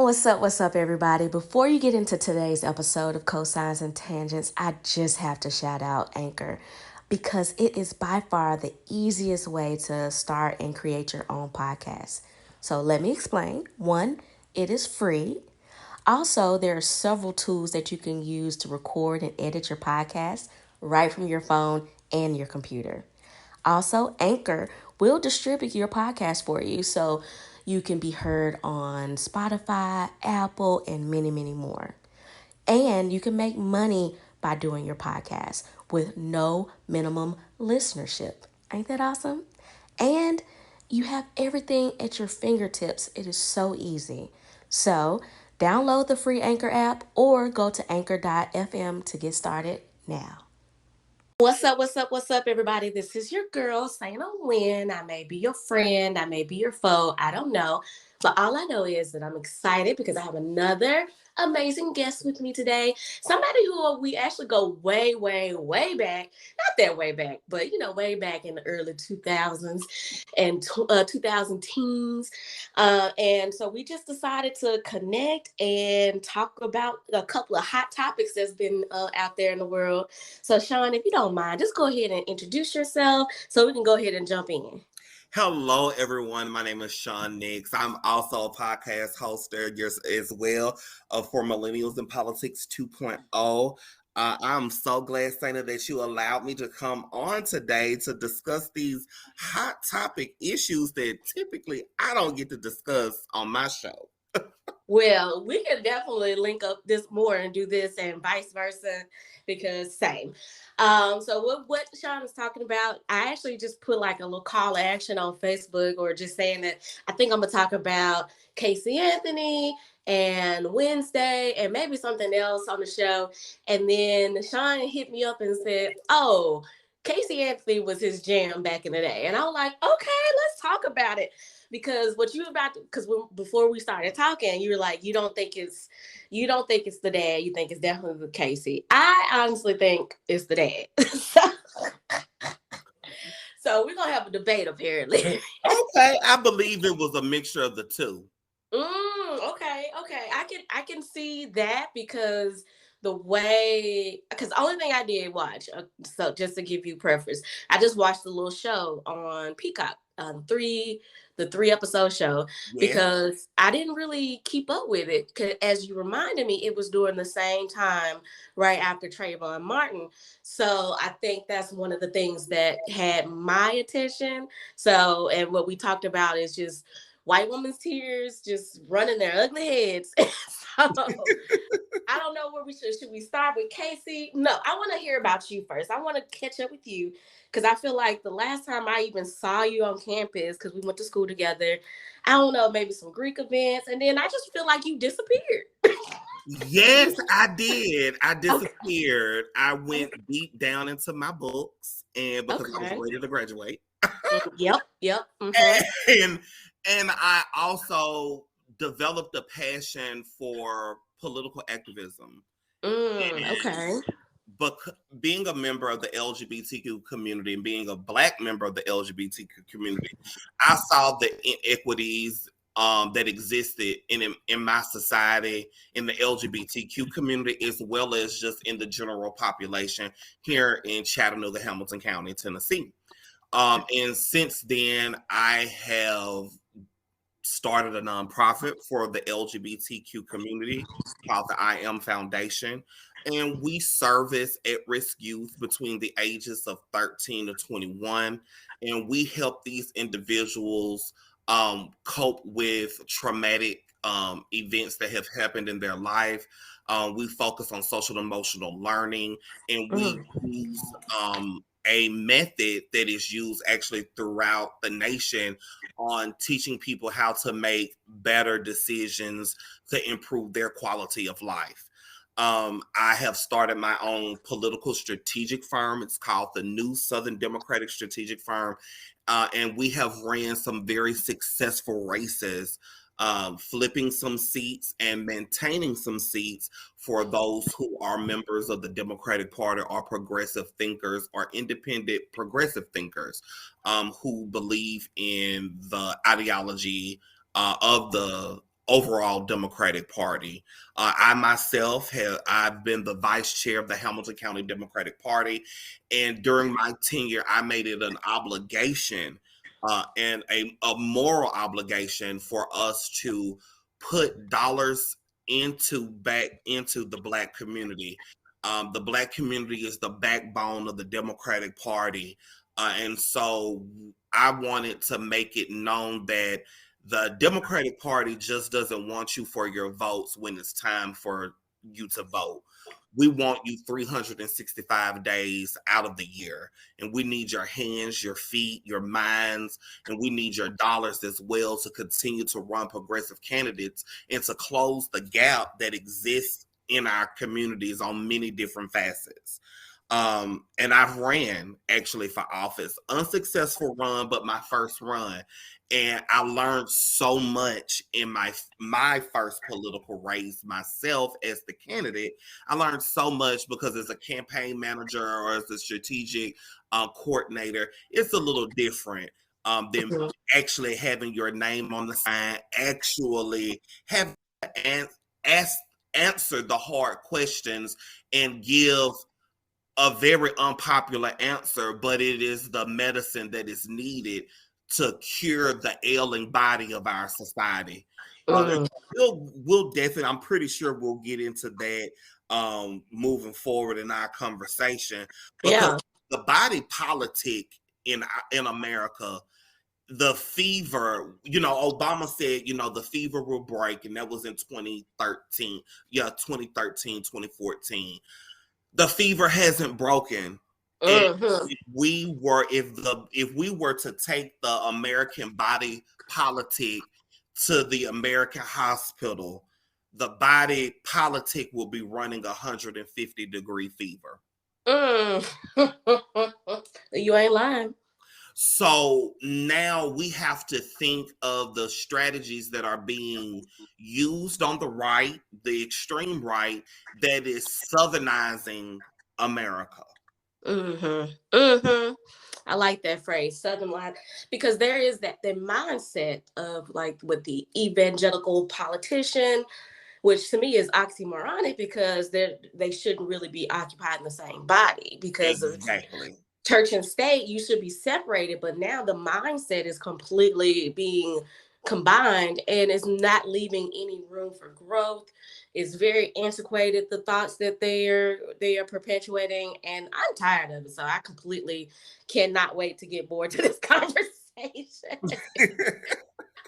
What's up, everybody? Before you get into today's episode of Cosines and Tangents, I just have to shout out Anchor because it is by far the easiest way to start and create your own podcast. So let me explain. One, it is free. Also, there are several tools that you can use to record and edit your podcast right from your phone and your computer. Also, Anchor will distribute your podcast for you so you can be heard on Spotify, Apple, and many, many more. And you can make money by doing your podcast with no minimum listenership. Ain't that awesome? And you have everything at your fingertips. It is so easy. So, download the free Anchor app or go to anchor.fm to get started now. What's up, everybody? This is your girl saying a win. I may be your friend, I may be your foe, I don't know. But all I know is that I'm excited because I have another amazing guest with me today. Somebody who we actually go way, way, way back. Not that way back, but way back in the early 2000s and 2000 teens. And so we just decided to connect and talk about a couple of hot topics that's been out there in the world. So, Sean, if you don't mind, just go ahead and introduce yourself so we can go ahead and jump in. Hello, everyone. My name is Sean Nix. I'm also a podcast hoster as well for Millennials in Politics 2.0. I'm so glad, Sana, that you allowed me to come on today to discuss these hot topic issues that typically I don't get to discuss on my show. Well, we can definitely link up this more and do this and vice versa because same. So what Sean is talking about, I actually just put like a little call to action on Facebook or just saying that I think I'm gonna talk about Casey Anthony and Wednesday and maybe something else on the show. And then Sean hit me up and said, "Oh, Casey Anthony was his jam back in the day." And I was like, "Okay, let's talk about it." Because what you about to, because before we started talking, you were like, you don't think it's the dad, you think it's definitely the Casey. I honestly think it's the dad. So we're gonna have a debate apparently. Okay, I believe it was a mixture of the two. Okay. I can see that because the only thing I did watch, so just to give you preference, I just watched the little show on Peacock, the 3 episode show, because I didn't really keep up with it. Cause as you reminded me, it was during the same time right after Trayvon Martin. So I think that's one of the things that had my attention. So, and what we talked about is just white woman's tears just running their ugly heads. So I don't know where we should we start with Casey? No, I want to hear about you first. I want to catch up with you because I feel like the last time I even saw you on campus, because we went to school together, I don't know, maybe some Greek events, and then I just feel like you disappeared. Yes, I did. I disappeared. Okay. I went deep down into my books and because I was ready to graduate. Yep. Mm-hmm. And I also developed a passion for political activism. Okay. But being a member of the LGBTQ community and being a Black member of the LGBTQ community, I saw the inequities that existed in my society, in the LGBTQ community, as well as just in the general population here in Chattanooga, Hamilton County, Tennessee. And since then, I have started a nonprofit for the LGBTQ community called the I Am Foundation. And we service at-risk youth between the ages of 13 to 21. And we help these individuals cope with traumatic events that have happened in their life. We focus on social and emotional learning, and we use a method that is used actually throughout the nation on teaching people how to make better decisions to improve their quality of life. I have started my own political strategic firm. It's called the New Southern Democratic Strategic Firm. And we have ran some very successful races, flipping some seats and maintaining some seats for those who are members of the Democratic Party or progressive thinkers or independent progressive thinkers who believe in the ideology of the overall Democratic Party. I myself I've been the vice chair of the Hamilton County Democratic Party, and during my tenure, I made it an obligation and a moral obligation for us to put dollars back into the Black community. The Black community is the backbone of the Democratic Party, and so I wanted to make it known that the Democratic Party just doesn't want you for your votes when it's time for you to vote. We want you 365 days out of the year. And we need your hands, your feet, your minds, and we need your dollars as well to continue to run progressive candidates and to close the gap that exists in our communities on many different facets. And I've ran actually for office, unsuccessful run, but my first run. And I learned so much in my first political race myself as the candidate. I learned so much because as a campaign manager or as a strategic coordinator, it's a little different than actually having your name on the sign, actually having to answer the hard questions and give a very unpopular answer, but it is the medicine that is needed to cure the ailing body of our society. We'll definitely, I'm pretty sure we'll get into that moving forward in our conversation, because the body politic in America, the fever, Obama said, the fever will break, and that was in 2013. Yeah, 2013, 2014. The fever hasn't broken. If we were to take the American body politic to the American hospital, the body politic will be running 150-degree fever. You ain't lying. So now we have to think of the strategies that are being used on the right, the extreme right, that is Southernizing America. I like that phrase, Southern line, because there is the mindset of like with the evangelical politician, which to me is oxymoronic because they shouldn't really be occupied in the same body because exactly. Of church and state, you should be separated, but now the mindset is completely being combined and is not leaving any room for growth. It's very antiquated, the thoughts that they are perpetuating, and I'm tired of it. So I completely cannot wait to get bored to this conversation.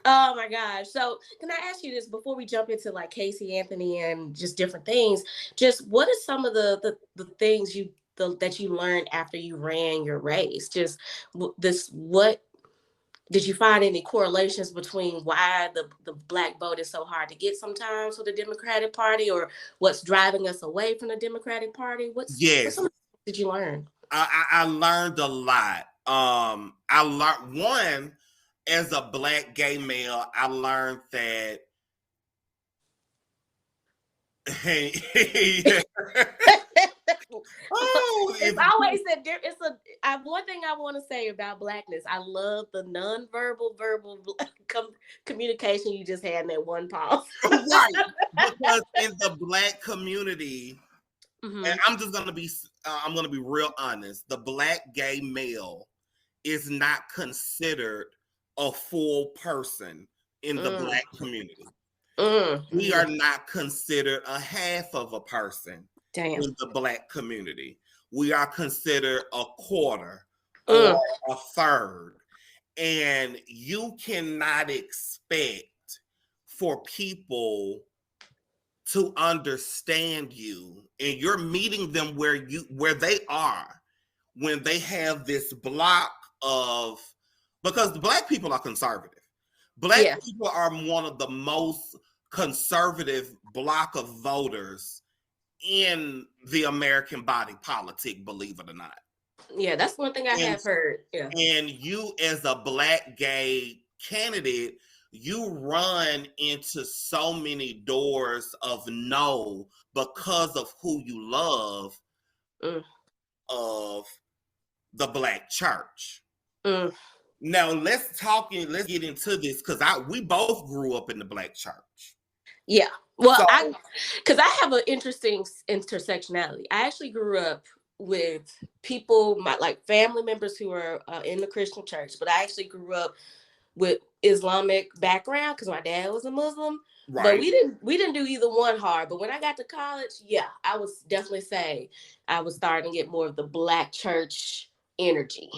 Oh my gosh. So can I ask you this before we jump into like Casey Anthony and just different things? Just what are some of the things that you learned after you ran your race? Just what did you find any correlations between why the Black vote is so hard to get sometimes for the Democratic Party, or what's driving us away from the Democratic Party? What did you learn? I learned a lot. I learned one, as a Black gay male, I learned that it's always that one thing I want to say about Blackness. I love the non-verbal verbal communication you just had in that one pause. Right, because in the Black community, and I'm gonna be real honest, the Black gay male is not considered a full person in the Black community. We are not considered a half of a person in the Black community. We are considered a quarter or a third. And you cannot expect for people to understand you, and you're meeting them where they are, when they have this block of, because the Black people are conservative. Black people are one of the most conservative block of voters in the American body politic, believe it or not. Yeah, that's one thing I have heard. Yeah. And you, as a Black gay candidate, you run into so many doors of no because of who you love of the Black church. Now let's get into this because we both grew up in the Black church. Yeah. Well, So because I have an interesting intersectionality. I actually grew up with people, my like family members who are in the Christian church, but I actually grew up with Islamic background because my dad was a Muslim. But right, we didn't do either one hard. But when I got to college, yeah, I was definitely saying I was starting to get more of the Black church energy.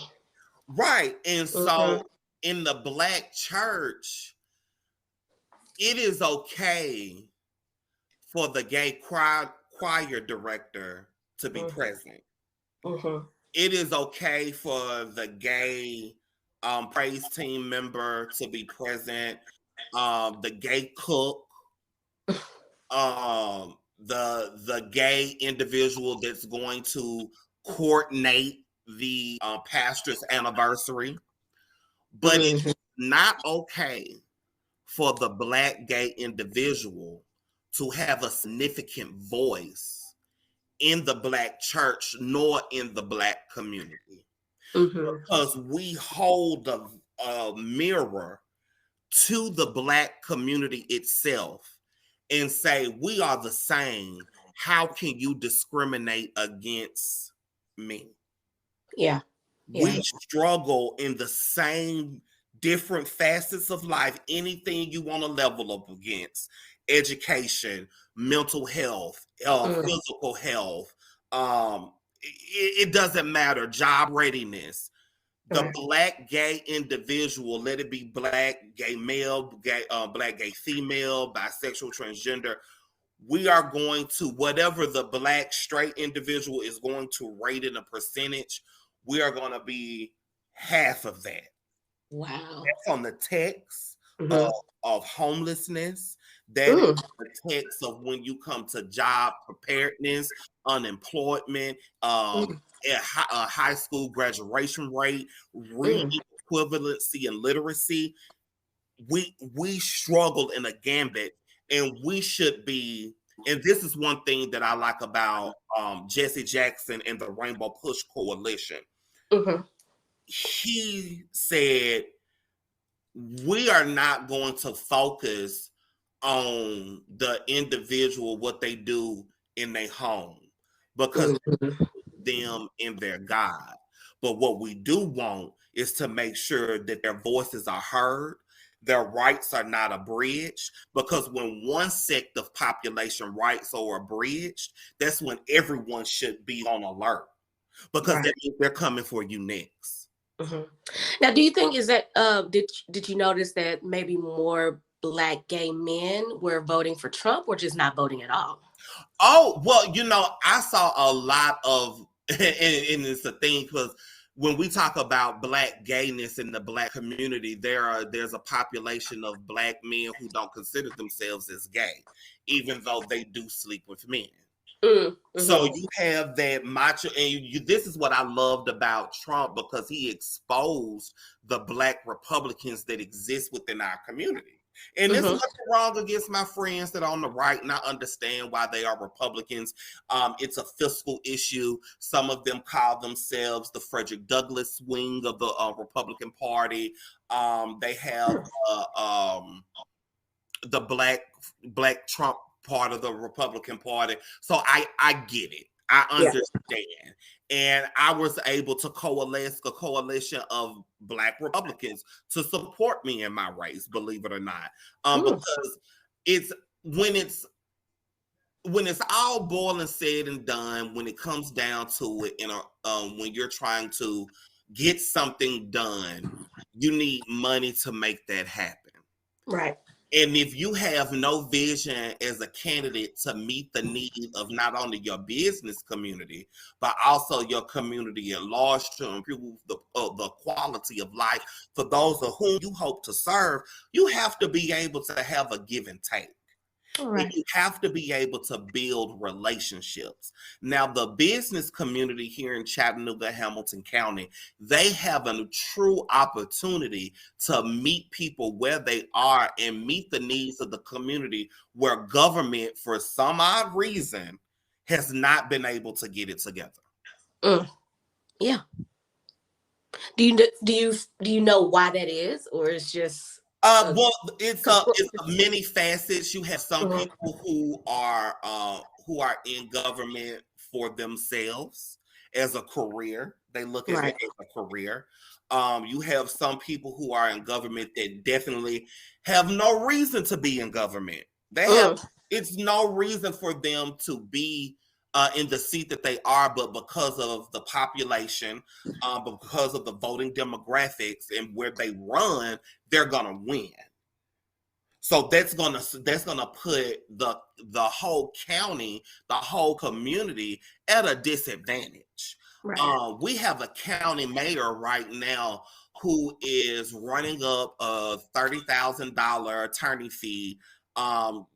right, and Mm-hmm. so in the Black church, it is okay for the gay choir director to be present. Mm-hmm. It is okay for the gay praise team member to be present. The gay cook, the gay individual that's going to coordinate the pastor's anniversary, but Mm-hmm. it's not okay for the Black gay individual to have a significant voice in the Black church nor in the Black community, Mm-hmm. because we hold a mirror to the Black community itself and say, we are the same. How can you discriminate against me? Yeah. Yeah. We struggle in the same different facets of life. Anything you want to level up against: education, mental health, physical health. It doesn't matter. Job readiness. The Right. Black gay individual, let it be Black gay male, Black gay female, bisexual, transgender, we are going to, whatever the Black straight individual is going to rate in a percentage, we are going to be half of that. Wow. That's on the text Mm-hmm. of homelessness. That is Mm. the text of when you come to job preparedness, unemployment, Mm. a high school graduation rate, reading Mm. equivalency and literacy. We struggle in a gambit, and we should be. And this is one thing that I like about Jesse Jackson and the Rainbow Push Coalition. Mm-hmm. He said, we are not going to focus on the individual, what they do in their home, because Mm-hmm. them in their God. But what we do want is to make sure that their voices are heard, their rights are not abridged, because when one sect of population rights are abridged, that's when everyone should be on alert, because Right. that means they're coming for you next. Mm-hmm. Now, do you think is that did you notice that maybe more Black gay men were voting for Trump or just not voting at all? Oh, well, I saw a lot of, and it's a thing, because when we talk about Black gayness in the Black community, there's a population of Black men who don't consider themselves as gay, even though they do sleep with men. So Mm-hmm. you have that macho, and this is what I loved about Trump, because he exposed the Black Republicans that exist within our community. And there's Mm-hmm. nothing wrong against my friends that are on the right, and I understand why they are Republicans. It's a fiscal issue. Some of them call themselves the Frederick Douglass wing of the Republican Party. They have the black Trump part of the Republican Party. So I get it. I Yeah. understand. And I was able to coalesce a coalition of Black Republicans to support me in my race, believe it or not. Mm. Because it's when it's all boiled and said and done, when it comes down to it, when you're trying to get something done, you need money to make that happen. Right. And if you have no vision as a candidate to meet the need of not only your business community, but also your community at large, to improve the quality of life for those of whom you hope to serve, you have to be able to have a give and take. All And right. you have to be able to build relationships. Now, the business community here in Chattanooga, Hamilton County, they have a true opportunity to meet people where they are and meet the needs of the community, where government, for some odd reason, has not been able to get it together. Mm. Yeah. Do you know why that is, or it's just a Well, it's control? a many facets. You have some Mhm. people who are in government for themselves as a career. They look at it Right. as a career. You have some people who are in government that definitely have no reason to be in government. They have Mm, it's no reason for them to be in the seat that they are, but because of the population, because of the voting demographics and where they run, they're gonna win. So that's gonna put the whole county, the whole community at a disadvantage. right. We have a county mayor right now who is running up a $30,000 attorney fee, um,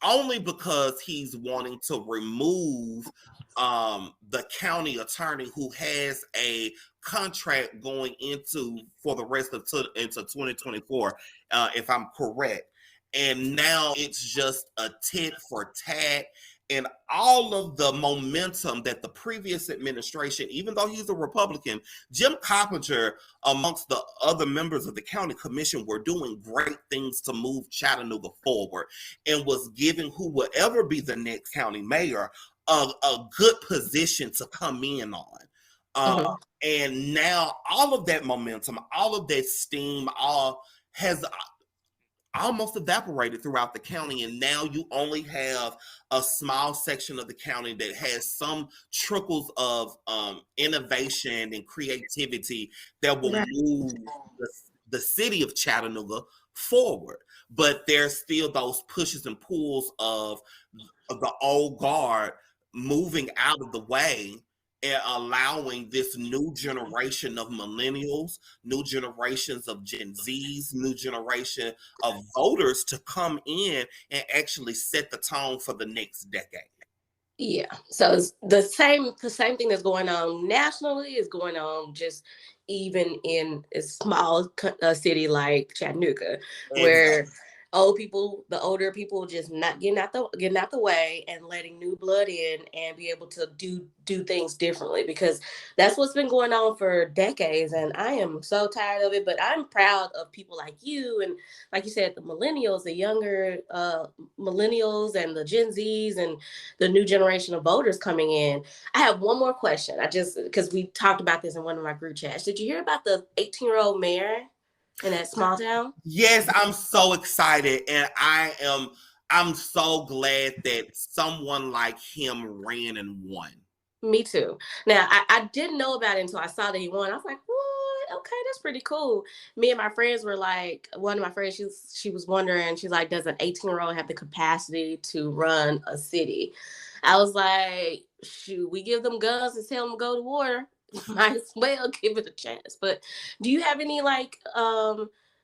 only because he's wanting to remove the county attorney who has a contract going into for the rest of into 2024, if I'm correct. And now it's just a tit for tat. And all of the momentum that the previous administration, even though he's a Republican, Jim Coppinger, amongst the other members of the county commission, were doing great things to move Chattanooga forward and was giving who will ever be the next county mayor a good position to come in on. Uh, Hmm. and now all of that momentum, all of that steam, all has almost evaporated throughout the county, and now you only have a small section of the county that has some trickles of innovation and creativity that will Right. move the city of Chattanooga forward. But there's still those pushes and pulls of the old guard moving out of the way and allowing this new generation of millennials, new generations of Gen Zs, new generation of voters to come in and actually set the tone for the next decade. Yeah. So it's the same thing that's going on nationally is going on just even in a small city like Chattanooga, Exactly. where the older people just not getting out the way and letting new blood in and be able to do things differently, because that's what's been going on for decades, and I am so tired of it. But I'm proud of people like you, and like you said, the millennials, the younger millennials, and the Gen Zs, and the new generation of voters coming in. I have one more question. I just because we talked about this in one of my group chats. Did you hear about the 18-year-old mayor in that small town? Yes, I'm so excited, and I'm so glad that someone like him ran and won. Me too. Now, I didn't know about it until I saw that he won. I was like, what? Okay, that's pretty cool. Me and my friends were like, one of my friends, she was wondering, she's like, does an 18-year-old have the capacity to run a city? I was like, shoot, we give them guns and tell them to go to war. Might as well give it a chance. But do you have any like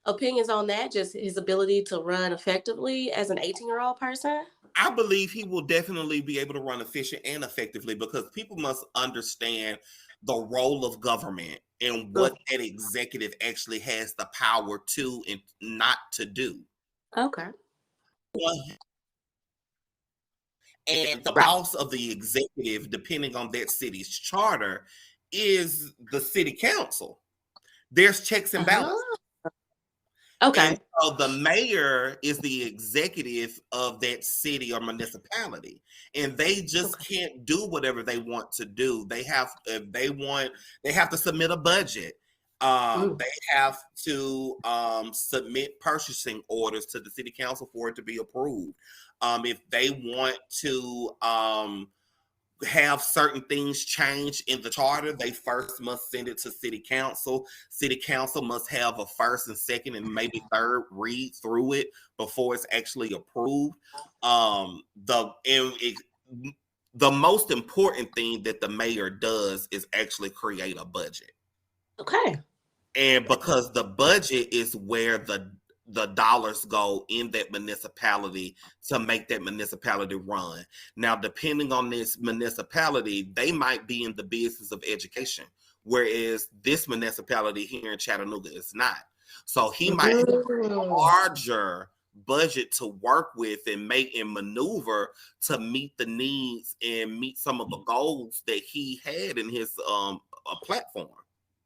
opinions on that? Just his ability to run effectively as an 18-year-old person? I believe he will definitely be able to run efficient and effectively because people must understand the role of government and what Mm, that executive actually has the power to and not to do. okay. And the Right. boss of the executive, depending on that city's charter, is the city council. There's checks and balances. Oh, And okay. so the mayor is the executive of that city or municipality. And they just Okay. can't do whatever they want to do. They have if they want they have to submit a budget. Mm, They have to submit purchasing orders to the city council for it to be approved. If they want to have certain things change in the charter, they first must send it to city council. City council must have a first and second and maybe third read through it before it's actually approved. The and it, the most important thing that the mayor does is actually create a budget. okay. And because the budget is where the dollars go in that municipality to make that municipality run. Now, depending on this municipality, they might be in the business of education, whereas this municipality here in Chattanooga is not. So he might have a Mm, larger budget to work with and make and maneuver to meet the needs and meet some of the goals that he had in his platform.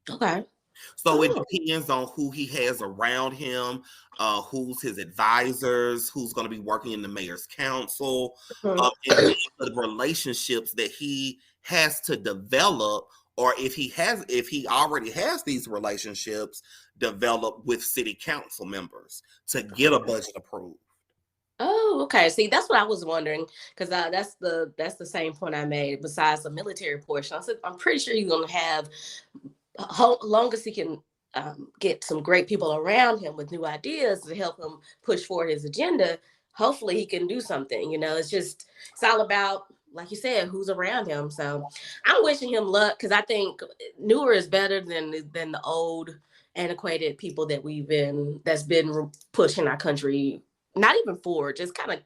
okay. So it depends on who he has around him, who's his advisors, who's going to be working in the mayor's council, and then the relationships that he has to develop, or if he already has these relationships developed with city council members to get a budget approved. Oh, okay. See, that's what I was wondering, because that's the same point I made. Besides the military portion, I said I'm pretty sure he's gonna have, long as he can get some great people around him with new ideas to help him push forward his agenda. Hopefully, he can do something. It's all about, like you said, who's around him. So I'm wishing him luck, because I think newer is better than the old, antiquated people that's been pushing our country. Not even forward, just kind of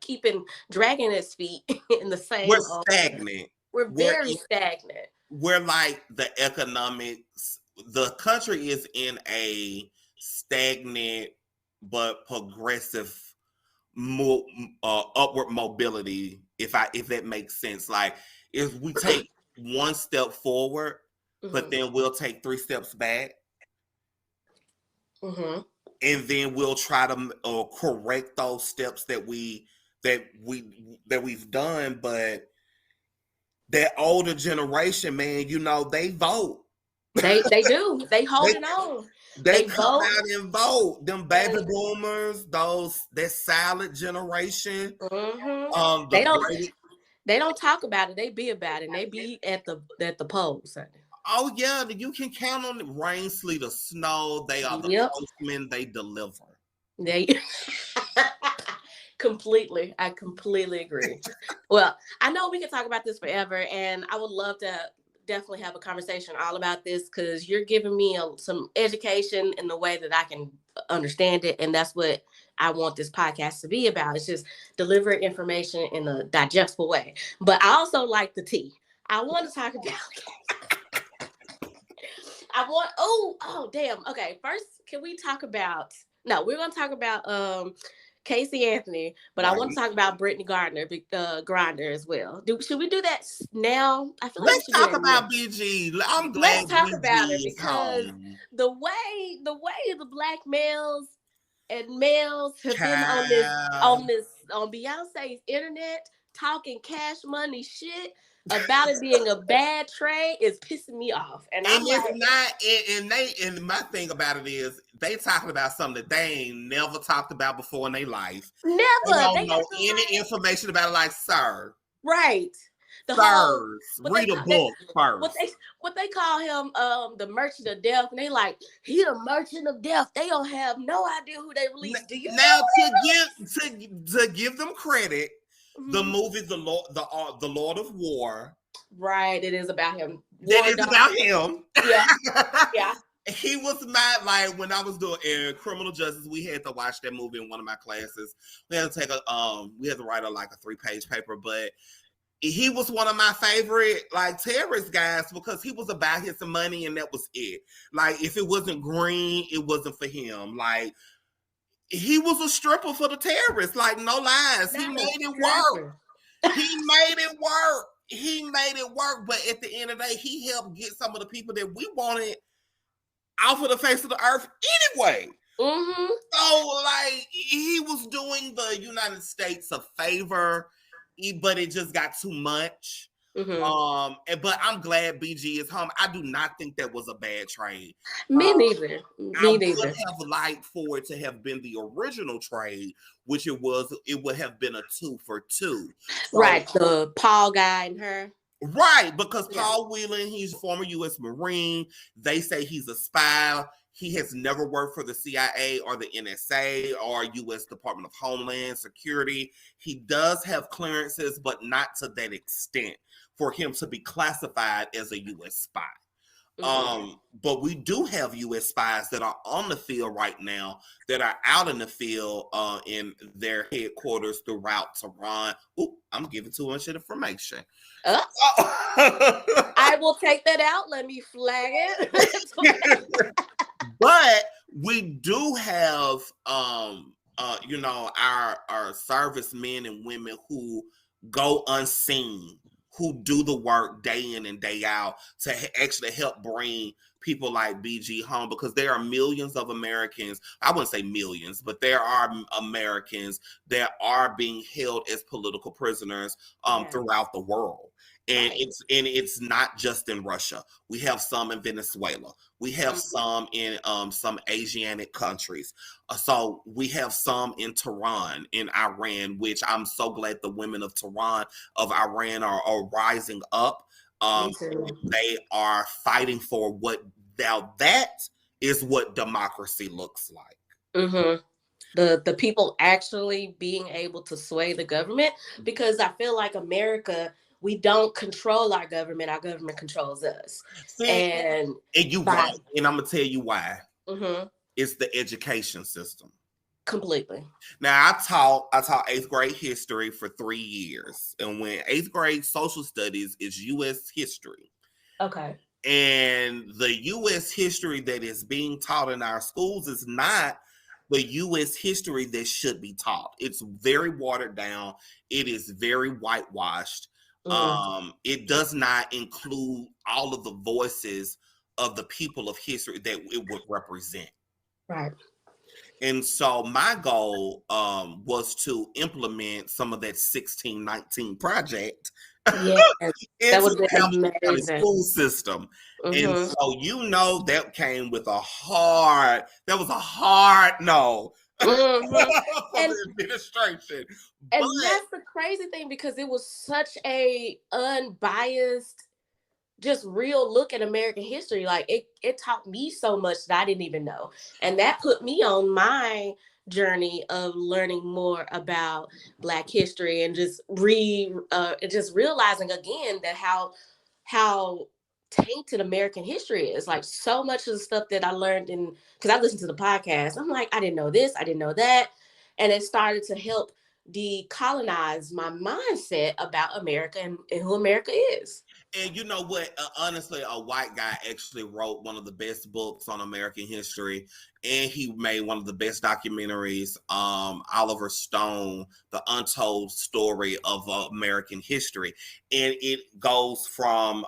dragging his feet in the We're same old. stagnant. We're very stagnant. We're like the economics. The country is in a stagnant but progressive upward mobility. If that makes sense. Like if we take one step forward, but then we'll take 3 steps back. And then we'll try to correct those steps that we've done. But that older generation, man, they vote. They do. They holding on. They come out and vote. Them baby boomers, that silent generation. They don't talk about it. They be about it. And they be at the polls. Oh yeah, you can count on the rain, sleet, or snow. They are the postmen. They deliver. Completely. I completely agree. Well, I know we can talk about this forever, and I would love to definitely have a conversation all about this, because you're giving me some education in the way that I can understand it, and that's what I want this podcast to be about. It's just delivering information in a digestible way. But I also like the tea. I want to talk about damn. Okay, first, can we talk about... No, we're going to talk about Casey Anthony, but right. I want to talk about Brittney Griner as well. Should we do that now? I feel like let's talk about BG. I'm glad. Let's talk about it, because the way the black males and males have been on Beyonce's internet talking cash money shit about it being a bad trade is pissing me off. And my thing about it is they talking about something that they ain't never talked about before in their life. Never. They don't know any information about it. Like, sir. Right. Read a book first. What they call him, the merchant of death, and they like, he the merchant of death. They don't have no idea who they released. Do you now to give them credit? The movie, the Lord of War. Right, it is about him. About him. Yeah, yeah. He was when I was doing criminal justice, we had to watch that movie in one of my classes. We had to take we had to write a 3-page paper, but he was one of my favorite terrorist guys, because he was about his money and that was it. If it wasn't green, it wasn't for him. He was a stripper for the terrorists. No lies. He made it work. He made it work. But at the end of the day, he helped get some of the people that we wanted off of the face of the earth anyway. Mm-hmm. So, he was doing the United States a favor, but it just got too much. Mm-hmm. But I'm glad BG is home. I do not think that was a bad trade. Me neither. I would have liked for it to have been the original trade, which it was. It would have been a 2 for 2. So, right, the Paul guy and her. Right, because Paul Whelan, he's a former U.S. Marine. They say he's a spy. He has never worked for the CIA or the NSA or U.S. Department of Homeland Security. He does have clearances, but not to that extent for him to be classified as a U.S. spy. Mm-hmm. But we do have U.S. spies that are on the field right now, that are out in the field in their headquarters throughout Tehran. Ooh, I'm giving too much information. I will take that out. Let me flag it. But we do have, our servicemen and women who go unseen, who do the work day in and day out to actually help bring people like BG home, because there are millions of Americans. I wouldn't say millions, but there are Americans that are being held as political prisoners throughout the world. And it's not just in Russia. We have some in Venezuela. We have some in some Asiatic countries. So we have some in Tehran, in Iran, which I'm so glad the women of Tehran, of Iran, are rising up. They are fighting for what, now that is what democracy looks like. The people actually being able to sway the government, because I feel like America, we don't control our government controls us. See, and you right, and I'm gonna tell you why. It's the education system. Completely. Now I taught 8th grade history for 3 years, and when 8th grade social studies is U.S. history. Okay. And the U.S. history that is being taught in our schools is not the U.S. history that should be taught. It's very watered down. It is very whitewashed. It does not include all of the voices of the people of history that it would represent. Right. And so my goal was to implement some of that 1619 project. Yeah, that would be amazing. School system. And so that came with a hard no. And the administration. And that's the crazy thing, because it was such a unbiased, just real look at American history. Like it taught me so much that I didn't even know. And that put me on my journey of learning more about Black history, and just realizing again that how tainted American history is. Like, so much of the stuff that I learned because I listened to the podcast, I'm like, I didn't know this, I didn't know that. And it started to help decolonize my mindset about America and who America is. And you know what? Honestly, a white guy actually wrote one of the best books on American history, and he made one of the best documentaries, Oliver Stone, The Untold Story of American History. And it goes from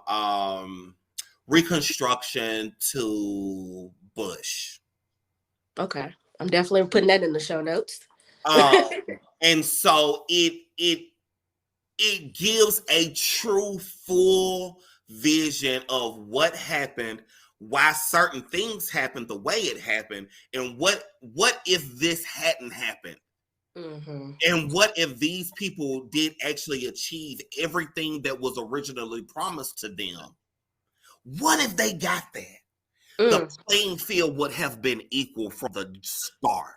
Reconstruction to Bush. Okay. I'm definitely putting that in the show notes. And so it gives a true full vision of what happened, why certain things happened the way it happened, and what if this hadn't happened. And what if these people did actually achieve everything that was originally promised to them? What if they got that? The playing field would have been equal from the start.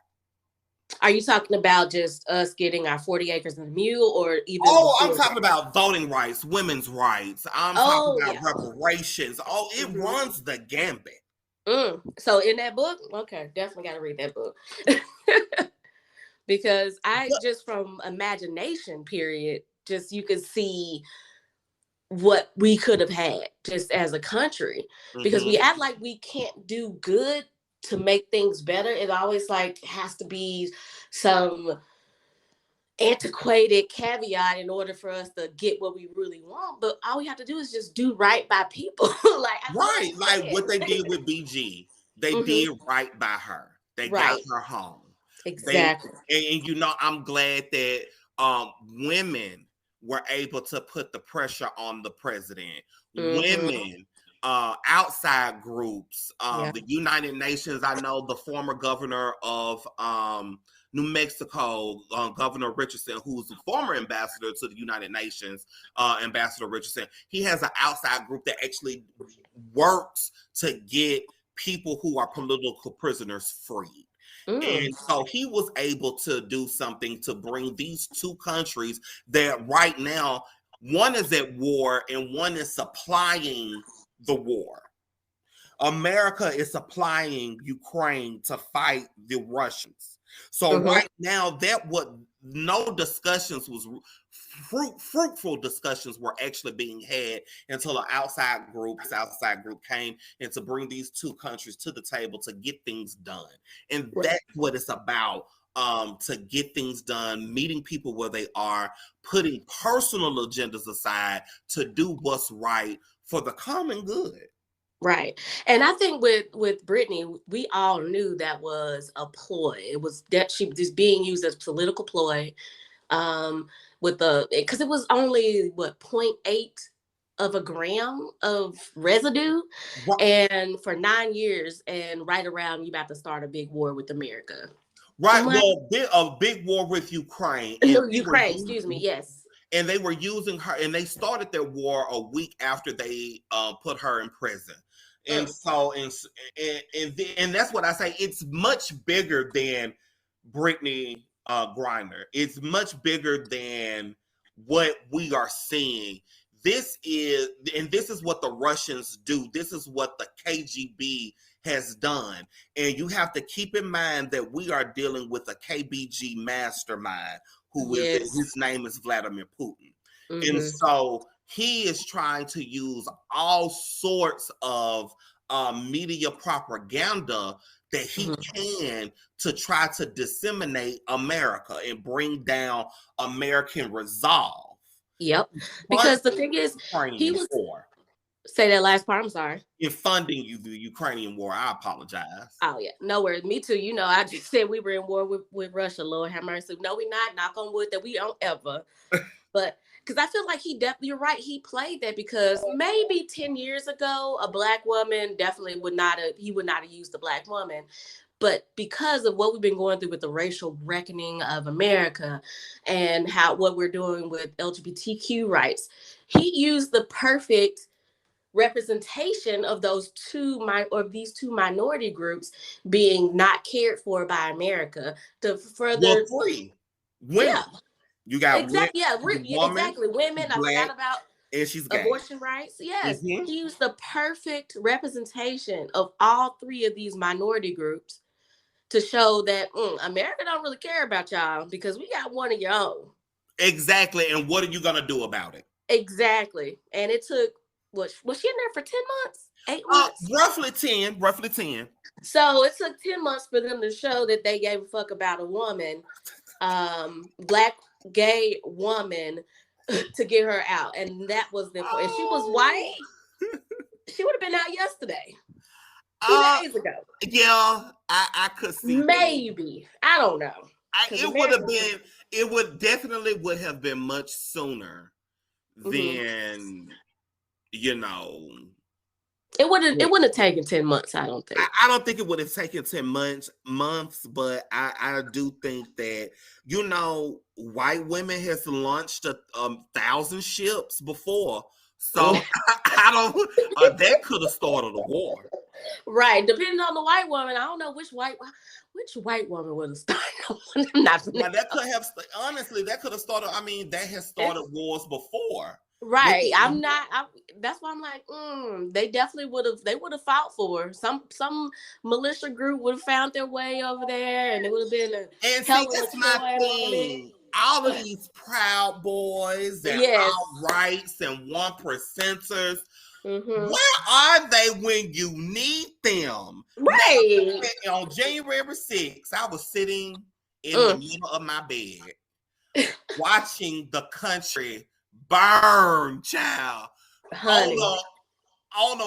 Are you talking about just us getting our 40 acres and a mule, or even? I'm talking about voting rights, women's rights. I'm talking about reparations. It runs the gambit. So in that book, okay, definitely got to read that book. Because just from imagination period, just you could see what we could have had just as a country, because we act like we can't do good to make things better. It always has to be some antiquated caveat in order for us to get what we really want. But all we have to do is just do right by people. Like what they did with BG. They did right by her. They got her home. Exactly. And I'm glad that women were able to put the pressure on the president. Women, outside groups, the United Nations. I know the former governor of New Mexico, Governor Richardson, who's the former ambassador to the United Nations, Ambassador Richardson. He has an outside group that actually works to get people who are political prisoners freed. And so he was able to do something to bring these two countries that right now, one is at war and one is supplying the war. America is supplying Ukraine to fight the Russians. So right now, no discussions was fruitful discussions were actually being had until an outside group came and to bring these two countries to the table to get things done. And that's what it's about. To get things done, meeting people where they are, putting personal agendas aside to do what's right for the common good. Right. And I think with Brittney, we all knew that was a ploy. It was that she was being used as political ploy. Um, with the because it was only what 0.8 of a gram of residue, Right, and for 9 years, and right around you about to start a big war with America. I'm right. like, Well, a big war with Ukraine, and no, Ukraine, excuse me. Yes. they were using her, and they started their war a week after they put her in prison. And Mm. so, and that's what I say. It's much bigger than Brittney Griner. It's much bigger than what we are seeing. This is what the Russians do. This is what the KGB has done. And you have to keep in mind that we are dealing with a KBG mastermind Yes. his name is Vladimir Putin. Mm-hmm. And so he is trying to use all sorts of media propaganda that he can to try to disseminate America and bring down American resolve. Yep. Because the thing is, he was say that last part. I'm sorry. In funding the Ukrainian war. I apologize. Oh yeah, no worries. Me too. You know, I just said we were in war with Russia. Lord have mercy. No, we not. Knock on wood that we don't ever. But because I feel like he definitely, you're right. He played that because maybe 10 years ago, a black woman definitely would not have. He would not have used a black woman. But because of what we've been going through with the racial reckoning of America and what we're doing with LGBTQ rights, he used the perfect representation of these two minority groups being not cared for by America to further free women. Yeah. You got exactly. Exactly. Women. I forgot about and she's gay. Abortion rights. Yes, he used the perfect representation of all three of these minority groups to show that America don't really care about y'all because we got one of your own. Exactly. And what are you gonna do about it? Exactly. And it took was she in there for 10 months? 8 months? Roughly 10. So it took 10 months for them to show that they gave a fuck about a woman, black gay woman, to get her out. And that was the point. If she was white, she would have been out yesterday. 2 days ago. Yeah, I could see. Maybe. That. I don't know. It would definitely have been much sooner than, you know. It wouldn't have taken 10 months, I don't think. I don't think it would have taken 10 months, but I do think that, you know, white women has launched 1,000 ships before. So I don't that could have started a war. Right. Depending on the white woman. I don't know which white woman would have started. That could have started. I mean, that has started wars before. Right. That's why I'm like, they definitely would have fought for her. Some militia group would have found their way over there, and it would have been that's my thing. All of these Proud Boys and all rights and 1%ers, where are they when you need them? Right. Now, on January 6th, I was sitting in the middle of my bed watching the country burn, child. Honey. On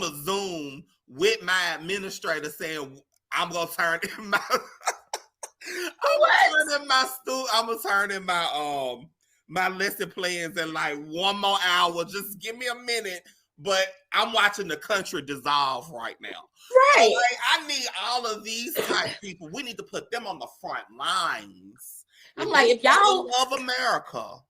the Zoom with my administrator saying, I'm gonna turn in my I'm gonna turn in my lesson plans in like 1 more hour. Just give me a minute. But I'm watching the country dissolve right now. Right. So, I need all of these type people. We need to put them on the front lines. I'm like, if y'all love America.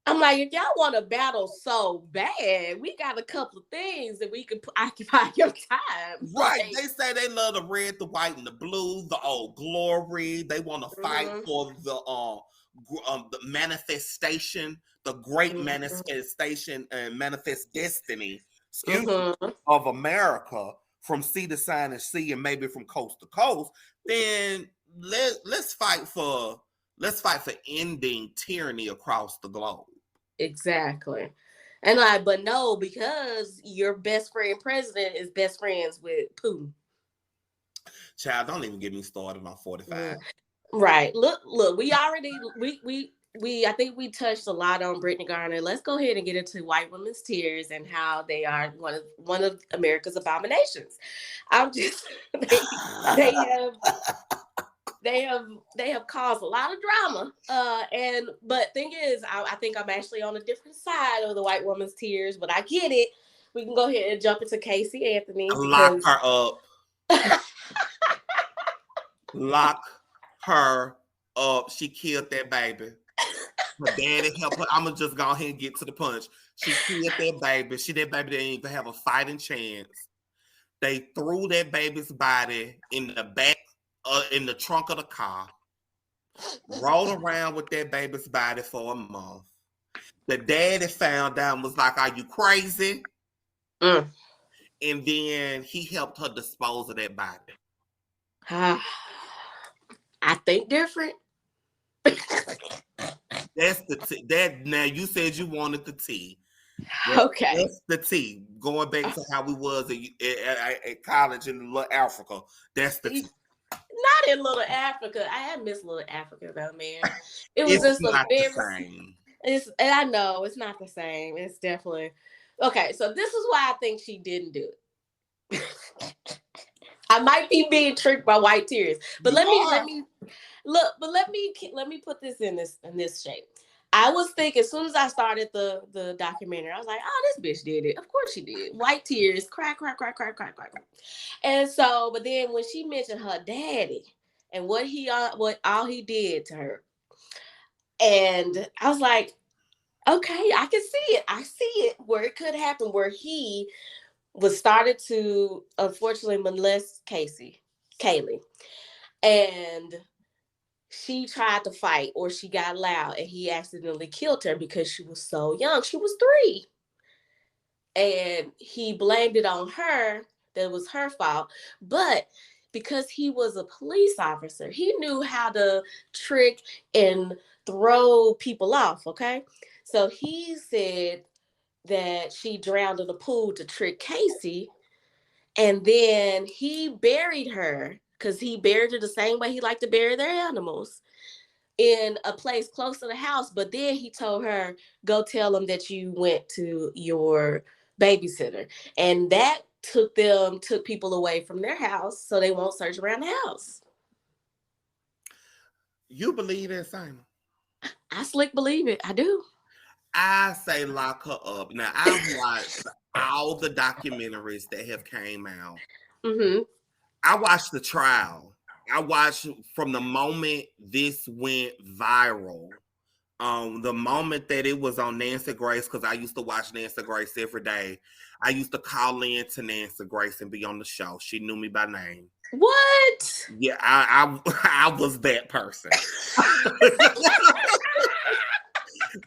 I'm like, if y'all want to battle so bad, we got a couple of things that we can occupy your time. Right. Like, they say they love the red, the white, and the blue, the old glory. They want to fight for the manifestation, the great manifestation and manifest destiny of America from sea to sign and sea and maybe from coast to coast. Then let's fight for ending tyranny across the globe. Exactly. And but no, because your best friend president is best friends with Putin. Child, don't even get me started on 45. Right. Look, we already I think we touched a lot on Brittney Griner. Let's go ahead and get into white women's tears and how they are one of America's abominations. I'm just they have they have caused a lot of drama. But thing is, I think I'm actually on a different side of the white woman's tears, but I get it. We can go ahead and jump into Casey Anthony. Lock her up. Lock her up. She killed that baby. Her daddy helped her. I'm gonna just go ahead and get to the punch. She killed that baby. That baby didn't even have a fighting chance. They threw that baby's body in the back, in the trunk of the car. Rolled around with that baby's body for a month. The daddy found out and was like, "Are you crazy?" And then he helped her dispose of that body. I think different. That's the now you said you wanted the tea. Okay. That's the tea. Going back to how we was at college in Little Africa. That's the tea. Not in Little Africa. I had missed Little Africa though, man. It was just not the same. I know it's not the same. It's definitely okay. So this is why I think she didn't do it. I might be being tricked by white tears, but let me put this in this shape. I was thinking as soon as I started the documentary, I was like, oh, this bitch did it. Of course she did. White tears, cry. And so, but then when she mentioned her daddy and what all he did to her, and I was like, okay, I can see it. I see it where it could happen, where he was started to unfortunately molest Kaylee, and she tried to fight or she got loud and he accidentally killed her because she was so young. She was 3. And he blamed it on her. That was her fault. But because he was a police officer, he knew how to trick and throw people off, okay? So he said that she drowned in the pool to trick Casey. And then he buried her because he buried her the same way he liked to bury their animals, in a place close to the house. But then he told her, go tell them that you went to your babysitter. And that took people away from their house so they won't search around the house. You believe that, Simon? I slick believe it. I do. I say lock her up. Now, I've watched all the documentaries that have came out. Mm-hmm. I watched the trial. I watched from the moment this went viral. The moment that it was on Nancy Grace, because I used to watch Nancy Grace every day. I used to call in to Nancy Grace and be on the show. She knew me by name. What? Yeah, I was that person.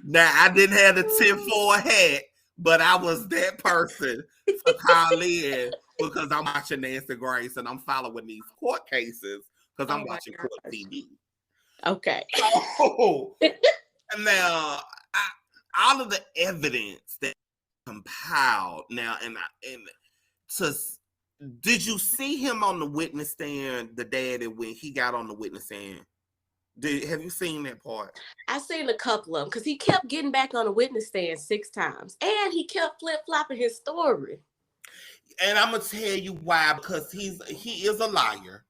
Now, I didn't have the 10-4 hat, but I was that person to call in because I'm watching Nancy Grace and I'm following these court cases because I'm watching court TV. Okay. So, now, all of the evidence that compiled now, did you see him on the witness stand, the daddy, when he got on the witness stand? Have you seen that part? I seen a couple of them because he kept getting back on the witness stand 6 times, and he kept flip-flopping his story. And I'm gonna tell you why, because he is a liar,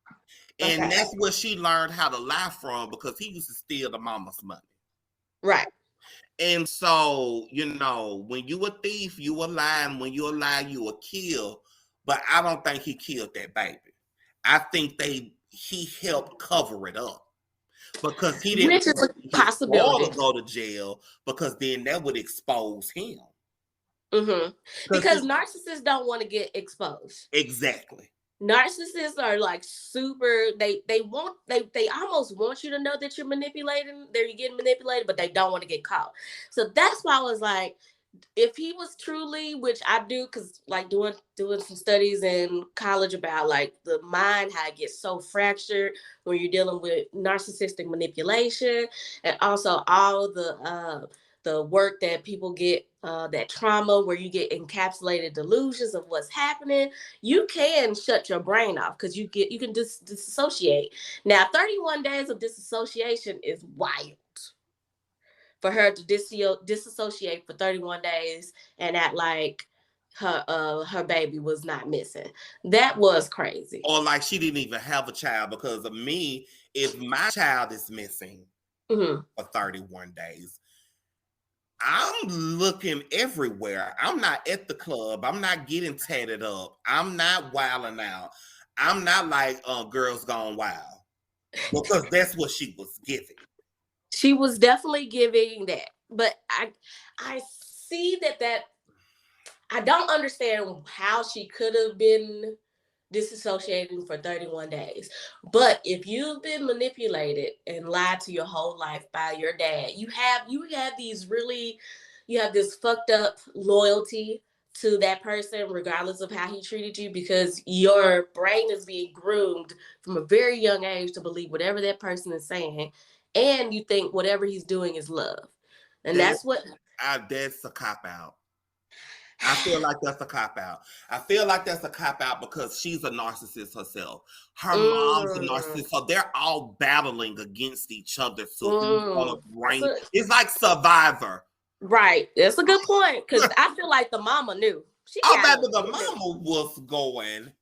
and that's where she learned how to lie from, because he used to steal the mama's money. Right. And so, when you a thief, you a lie, and when you a lie, you a kill. But I don't think he killed that baby. I think he helped cover it up. Because he didn't want to go to jail, because then that would expose him. Mm-hmm. Because narcissists don't want to get exposed. Exactly. Narcissists are like super. They almost want you to know that you're getting manipulated, but they don't want to get caught. So that's why I was like, if he was truly, which I do, because like doing some studies in college about like the mind, how it gets so fractured when you're dealing with narcissistic manipulation, and also all the work that people get, that trauma where you get encapsulated delusions of what's happening, you can shut your brain off because you can disassociate. Now, 31 days of disassociation is wild. for her to disassociate for 31 days and act like her baby was not missing. That was crazy. Or like she didn't even have a child, because of me, if my child is missing Mm-hmm. for 31 days, I'm looking everywhere. I'm not at the club. I'm not getting tatted up. I'm not wilding out. I'm not like Girls Gone Wild, because that's what she was giving. She was definitely giving that, but I see that I don't understand how she could have been disassociating for 31 days. But if you've been manipulated and lied to your whole life by your dad, you have this fucked up loyalty to that person regardless of how he treated you, because your brain is being groomed from a very young age to believe whatever that person is saying, and you think whatever he's doing is love. And that's a cop out. I feel like that's a cop out. I feel like that's a cop out because she's a narcissist herself. Her mom's a narcissist, so they're all battling against each other. So it's like Survivor. Right. That's a good point, because I feel like the mama knew. The mama was going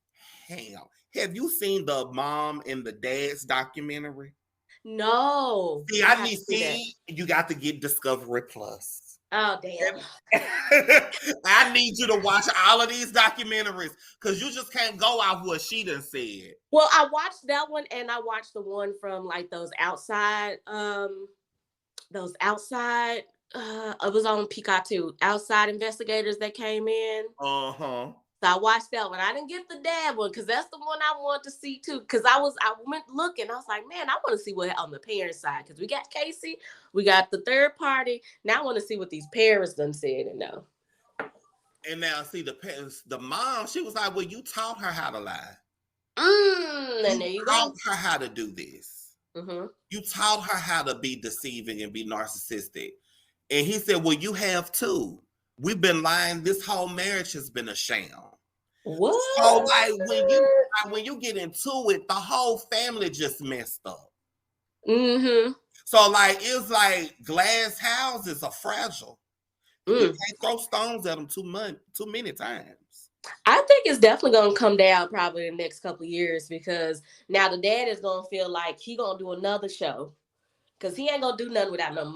ham. Have you seen the mom and the dad's documentary? No. See, you got to get Discovery Plus. Oh, damn. I need you to watch all of these documentaries, because you just can't go off what she done said. Well, I watched that one, and I watched the one from like those outside, it was on Peacock too. Outside investigators that came in. Uh-huh. So I watched that one. I didn't get the dad one because that's the one I wanted to see too. Because I went looking. I was like, man, I want to see what on the parents' side. Because we got Casey, we got the third party. Now I want to see what these parents done said and know. And now see the parents, the mom, she was like, well, you taught her how to lie. And there you taught go. her how to do this. Mm-hmm. You taught her how to be deceiving and be narcissistic. And he said, well, you have too. We've been lying. This whole marriage has been a sham. What? So like when you get into it, the whole family just messed up. Mm-hmm. So like it's like glass houses are fragile. You can't throw stones at them too many times. I think it's definitely gonna come down probably in the next couple of years, because now the dad is gonna feel like he gonna do another show. Because he ain't going to do nothing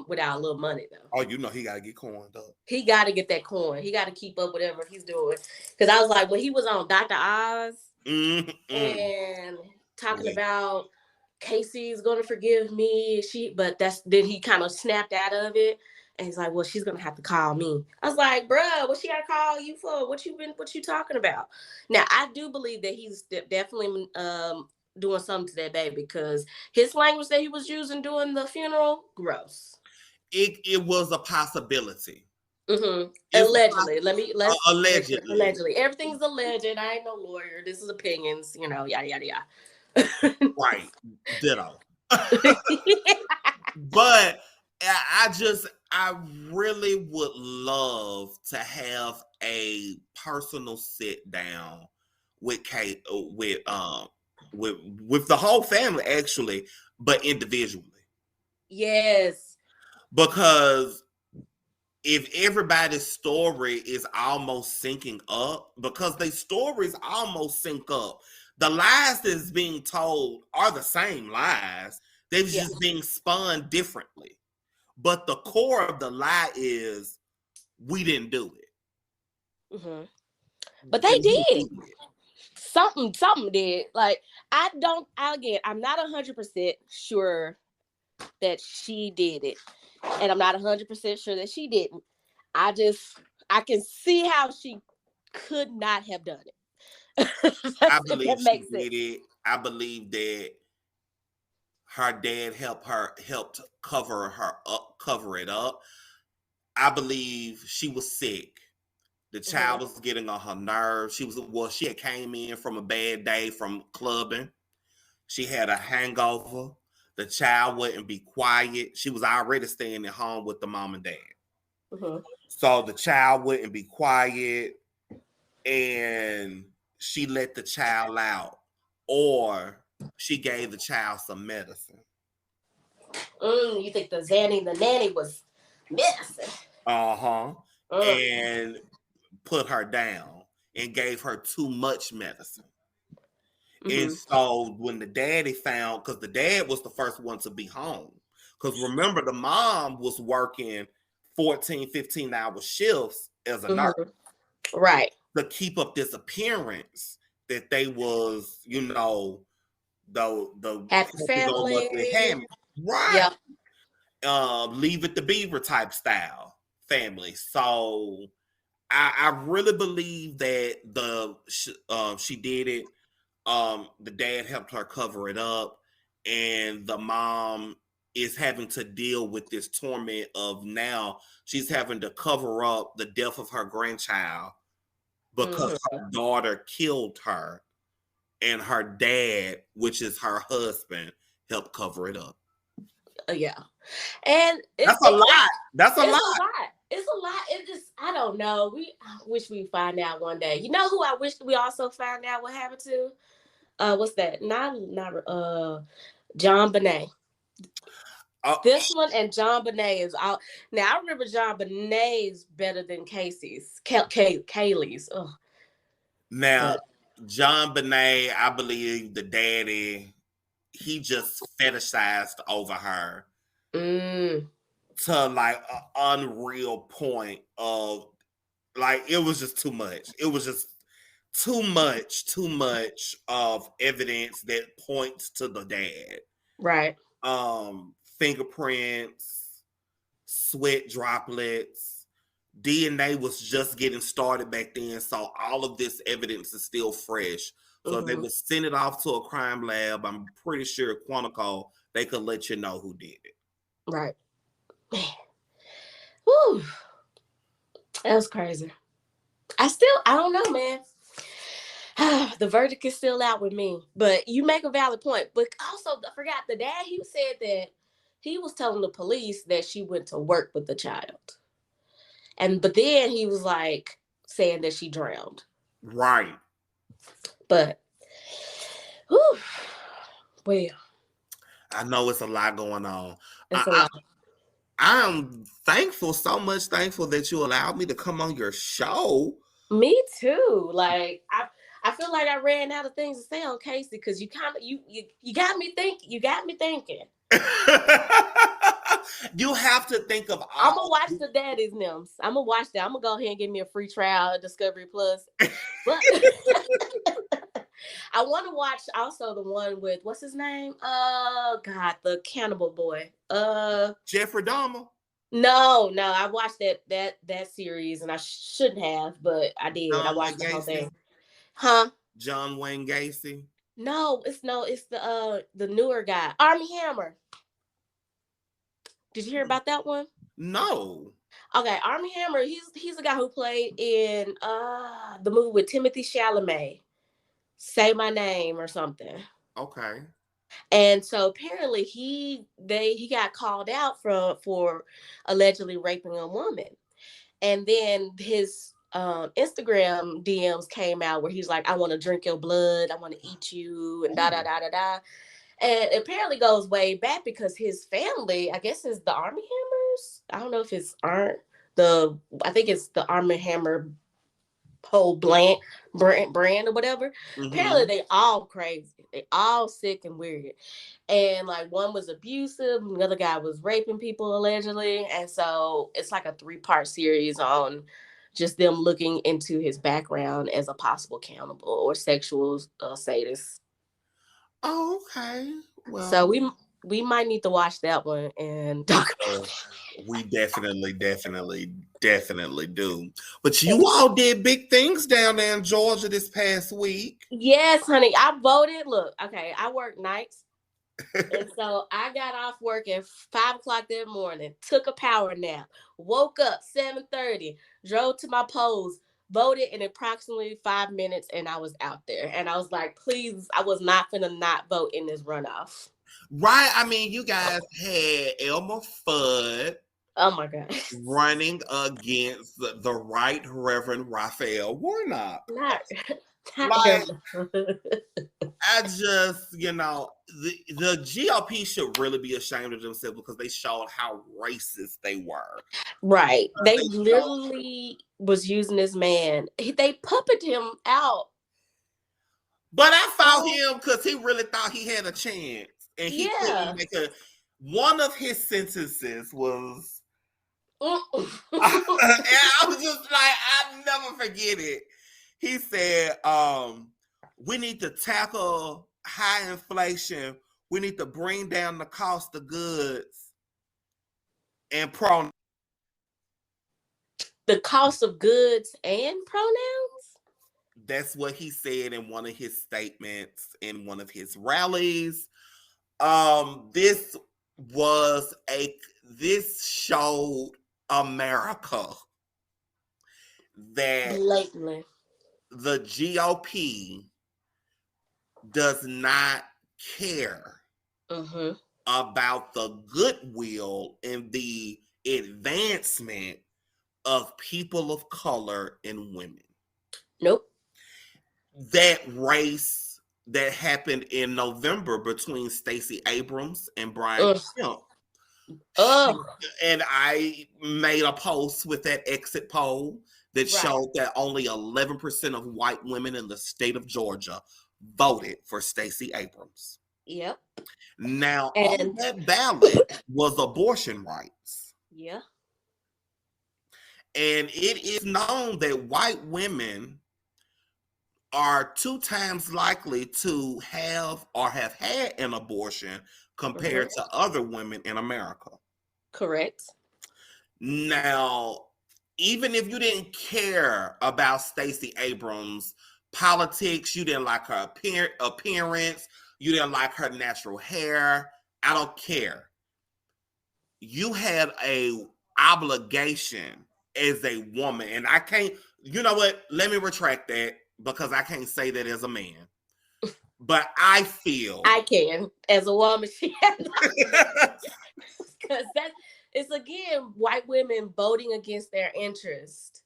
without a little money, though. Oh, you know he got to get coined up. He got to get that coin. He got to keep up whatever he's doing. Because I was like, when he was on Dr. Oz and talking about Casey's going to forgive me, then he kind of snapped out of it. And he's like, well, she's going to have to call me. I was like, bruh, what she got to call you for? What you talking about? Now, I do believe that he's definitely doing something to that baby, because his language that he was using during the funeral, gross. It was a possibility. Mm-hmm. Allegedly. Allegedly. Everything's alleged. I ain't no lawyer. This is opinions, yada, yada, yada. Right. Ditto. But I really would love to have a personal sit down with Kate, with the whole family, actually, but individually. Yes. Because if everybody's story is almost syncing up, because their stories almost sync up, the lies that's being told are the same lies. They're just being spun differently. But the core of the lie is, we didn't do it. Mm-hmm. But they did. Something did. Like, I'm not 100% sure that she did it. And I'm not 100% sure that she didn't. I can see how she could not have done it. I believe she did it. I believe that her dad helped cover it up. I believe she was sick. The child was getting on her nerves. She had came in from a bad day from clubbing. She had a hangover. The child wouldn't be quiet. She was already staying at home with the mom and dad. So the child wouldn't be quiet, and she let the child out, or she gave the child some medicine. You think the nanny was Medicine. And put her down and gave her too much medicine. And so when the daddy found, because the dad was the first one to be home, because remember the mom was working 14, 15-hour shifts as a nurse. Right. To keep up this appearance that they was, you know, the happy family. Right. Yeah. Leave it to Beaver type style family. So I really believe that she did it. The dad helped her cover it up, and the mom is having to deal with this torment of now she's having to cover up the death of her grandchild because her daughter killed her, and her dad, which is her husband, helped cover it up. Yeah. And that's a lot. That's a lot. It's a lot. It just, I don't know. I wish we find out one day. You know who I wish we also found out what happened to? What's that? Not JonBenet. This one and JonBenet is out. Now I remember JonBenet's better than Casey's. Kaylee's. Ugh. Now, JonBenet, I believe the daddy, he just fetishized over her to like an unreal point of like, it was just too much. It was just too much of evidence that points to the dad. Right. Fingerprints, sweat droplets, DNA was just getting started back then, so all of this evidence is still fresh. So if they would send it off to a crime lab, I'm pretty sure Quantico, they could let you know who did it. Right. Man. Whew. That was crazy. I don't know, man. The verdict is still out with me. But you make a valid point. But also, I forgot the dad, he said that he was telling the police that she went to work with the child. But then he was like saying that she drowned. Right. But, whew, well. I know it's a lot going on. It's a lot. I'm so much thankful that you allowed me to come on your show. Me too. Like, I feel like I ran out of things to say on Casey because you got me thinking. You got me thinking. You have to think of. I'm gonna watch the Daddy's Nims. I'm gonna watch that. I'm gonna go ahead and give me a free trial at Discovery Plus. But I want to watch also the one with what's his name? God, the cannibal boy. Jeffrey Dahmer. No, I watched that series and I shouldn't have, but I did. I watched the whole thing. Huh? John Wayne Gacy. No, it's the newer guy, Armie Hammer. Did you hear about that one? No. Okay, Armie Hammer. He's the guy who played in the movie with Timothée Chalamet, Say My Name or something. Okay. And so apparently he got called out for allegedly raping a woman, and then his Instagram DMs came out where he's like, I want to drink your blood, I want to eat you, and da da da da da. And it apparently goes way back because his family, I guess, is the Armie Hammers. I don't know if it's I think it's the Armie Hammer whole brand or whatever. Apparently they all crazy. They all sick and weird. And like one was abusive, the other guy was raping people allegedly. And so it's like a 3-part series on just them looking into his background as a possible cannibal or sexual sadist. Oh, okay. Well, so we might need to watch that one and talk about it. We definitely do. But you all did big things down there in Georgia this past week. Yes, honey. I voted. Look, okay, I work nights. And so I got off work at 5:00 that morning, took a power nap, woke up 7:30, drove to my polls, voted in approximately 5 minutes, and I was out there. And I was like, please, I was not finna not vote in this runoff. Right. I mean, you guys had Elmer Fudd. Oh my God. Running against the Right Reverend Raphael Warnock. Like, I just, the GOP should really be ashamed of themselves because they showed how racist they were. Right. They literally was using this man. They puppeted him out. But I fought him because he really thought he had a chance. And he couldn't make one of his sentences was, and I was just like, I'll never forget it. He said, we need to tackle high inflation. We need to bring down the cost of goods and pronouns. The cost of goods and pronouns? That's what he said in one of his statements in one of his rallies. This showed America that blatantly the GOP does not care about the goodwill and the advancement of people of color and women. Nope. That race that happened in November between Stacey Abrams and Brian Kemp. And I made a post with that exit poll that showed that only 11% of white women in the state of Georgia voted for Stacey Abrams. Yep. Now, on that ballot was abortion rights. Yeah. And it is known that white women are 2 times likely to have or have had an abortion compared to other women in America. Correct. Now, even if you didn't care about Stacey Abrams' politics, you didn't like her appearance, you didn't like her natural hair, I don't care. You had a obligation as a woman, and I can't, you know what? Let me retract that because I can't say that as a man. But I feel I can as a woman. Because it's again white women voting against their interest.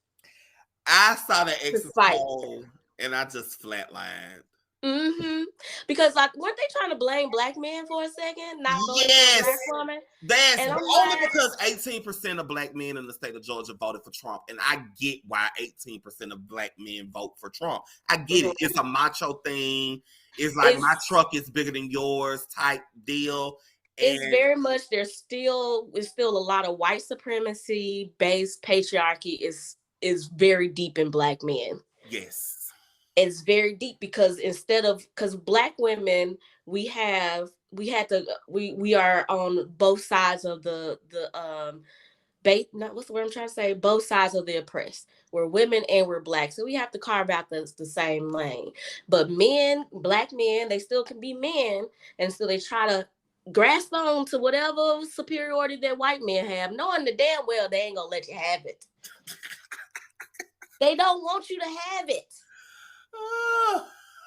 I saw the exit poll and I just flatlined. Because weren't they trying to blame black men for a second? Not voting for a black woman? That's only because 18% of black men in the state of Georgia voted for Trump. And I get why 18% of black men vote for Trump. I get it. It's a macho thing. It's like my truck is bigger than yours type deal. It's very much there's still a lot of white supremacy based patriarchy is very deep in black men. Yes. It's very deep because because black women, we are on both sides of what's the word I'm trying to say? Both sides of the oppressed. We're women and we're black. So we have to carve out the same lane. But men, black men, they still can be men. And so they try to grasp on to whatever superiority that white men have, knowing the damn well they ain't gonna let you have it. They don't want you to have it.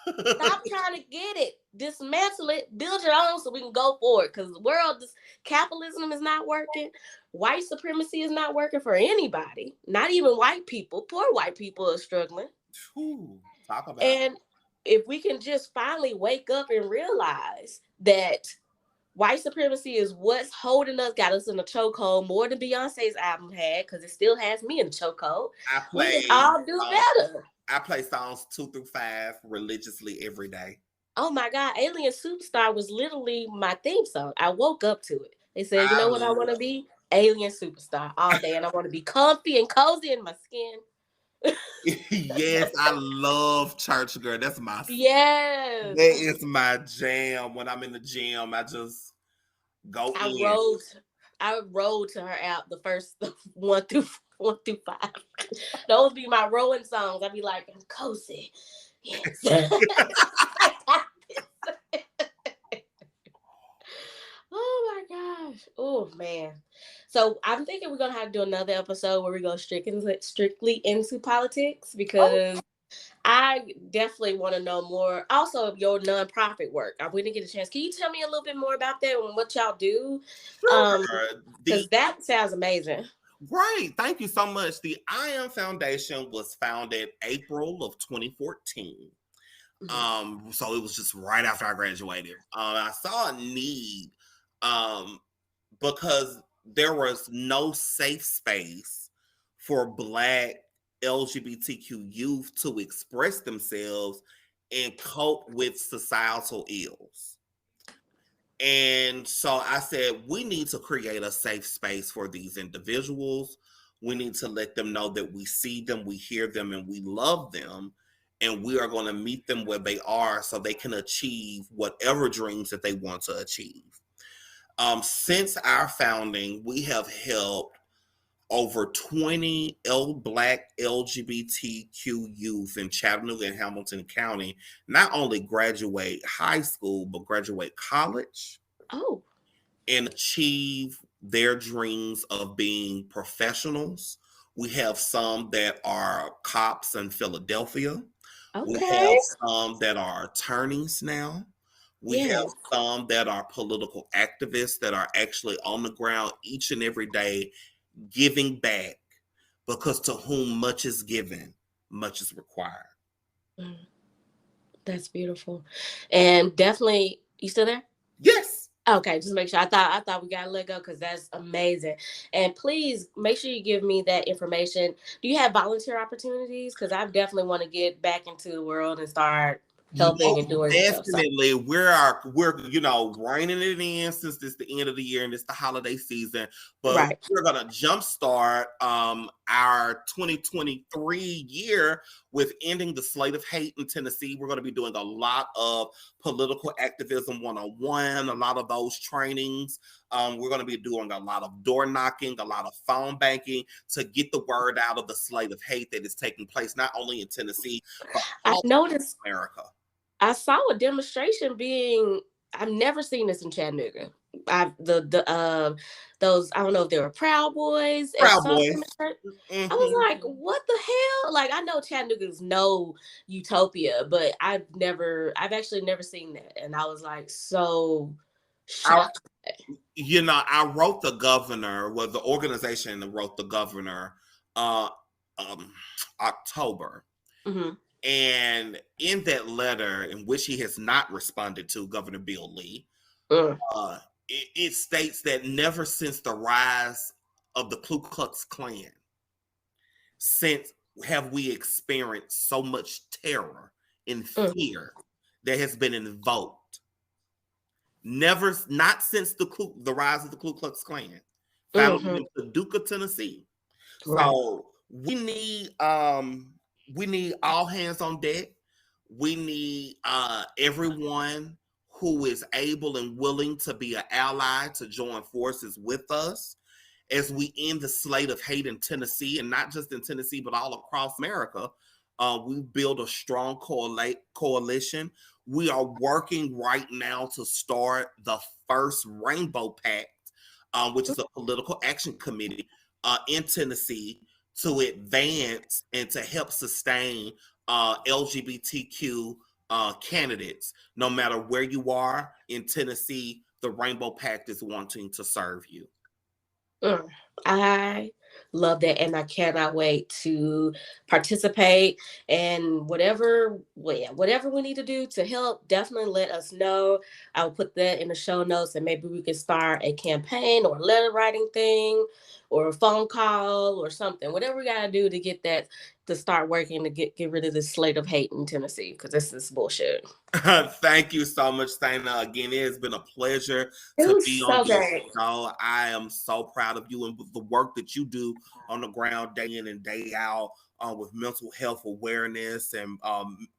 Stop trying to get it. Dismantle it. Build your own so we can go forward. Because the world, capitalism is not working. White supremacy is not working for anybody. Not even white people. Poor white people are struggling. Talk about and if we can just finally wake up and realize that white supremacy is what's holding us, got us in a chokehold more than Beyonce's album had, because it still has me in the chokehold. We can all do better. I play songs 2 through 5 religiously every day. Oh my God, Alien Superstar was literally my theme song. I woke up to it. They said, you know what I want to be? Alien Superstar all day. And I want to be comfy and cozy in my skin. Yes, I love Church Girl. That's my Yes. That is my jam. When I'm in the gym, I just go in. I rode to her out the first 1 through 5. Those be my rowing songs. I'd be like, I'm cozy. Yes. Oh my gosh. Oh man. So I'm thinking we're gonna have to do another episode where we go strictly into politics, because I definitely want to know more also of your nonprofit work. We didn't get a chance. Can you tell me a little bit more about that and what y'all do? Because that sounds amazing. Right. Thank you so much. The I Am Foundation was founded April of 2014. So it was just right after I graduated. I saw a need because there was no safe space for Black LGBTQ youth to express themselves and cope with societal ills. And so I said, we need to create a safe space for these individuals. We need to let them know that we see them, we hear them, and we love them. And we are going to meet them where they are so they can achieve whatever dreams that they want to achieve. Since our founding, we have helped over 20 Black LGBTQ youth in Chattanooga and Hamilton County not only graduate high school, but graduate college. Oh. And achieve their dreams of being professionals. We have some that are cops in Philadelphia. Okay. We have some that are attorneys now. We have some that are political activists that are actually on the ground each and every day giving back, because to whom much is given, much is required. That's beautiful. And definitely, you still there? Yes. Okay, just make sure. I thought we gotta let go because that's amazing. And please make sure you give me that information. Do you have volunteer opportunities? Because I definitely want to get back into the world and start helping and doing definitely stuff. We're reining it in since it's the end of the year and it's the holiday season, but we're gonna jumpstart our 2023 year with ending the slate of hate in Tennessee. We're going to be doing a lot of political activism 101, a lot of those trainings. We're going to be doing a lot of door knocking, a lot of phone banking to get the word out of the slate of hate that is taking place not only in Tennessee, but all over America. I saw a demonstration being. I've never seen this in Chattanooga. Those, I don't know if they were Proud Boys. Proud Boys. I was like, what the hell? Like, I know Chattanooga's no utopia, but I've actually never seen that, and I was like, so shocked. I wrote the governor. Well, the organization that wrote the governor, October. Mm-hmm. And in that letter, in which he has not responded to, Governor Bill Lee, it states that never since the rise of the Ku Klux Klan have we experienced so much terror and fear that has been invoked. Not since the rise of the Ku Klux Klan, founded in Paducah, Tennessee. Right. So we need all hands on deck. We need everyone who is able and willing to be an ally to join forces with us as we end the slate of hate in Tennessee, and not just in Tennessee, but all across America. We build a strong coalition. We are working right now to start the first Rainbow Pact, which is a political action committee in Tennessee to advance and to help sustain LGBTQ candidates. No matter where you are in Tennessee, the Rainbow Pact is wanting to serve you. I love that, and I cannot wait to participate. And whatever we need to do to help, definitely let us know. I'll put that in the show notes, and maybe we can start a campaign or a letter writing thing or a phone call or something. Whatever we gotta do to get that to start working to get rid of this slate of hate in Tennessee, because this is bullshit. Thank you so much, Stana. Again, it has been a pleasure to be on your show. I am so proud of you and the work that you do on the ground day in and day out with mental health awareness and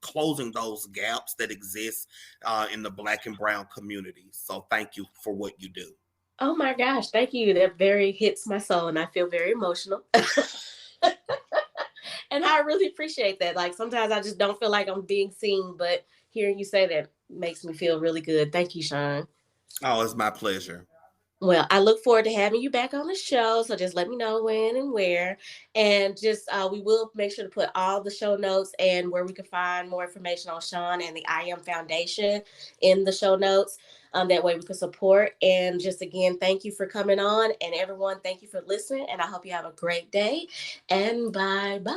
closing those gaps that exist in the Black and brown community. So thank you for what you do. Oh my gosh, thank you. That very hits my soul, and I feel very emotional. And I really appreciate that. Like, sometimes I just don't feel like I'm being seen, but hearing you say that makes me feel really good. Thank you, Sean. Oh, it's my pleasure. Well, I look forward to having you back on the show. So just let me know when and where. And just we will make sure to put all the show notes and where we can find more information on Sean and the I Am Foundation in the show notes. That way we can support. And just again, thank you for coming on. And everyone, thank you for listening. And I hope you have a great day. And bye-bye.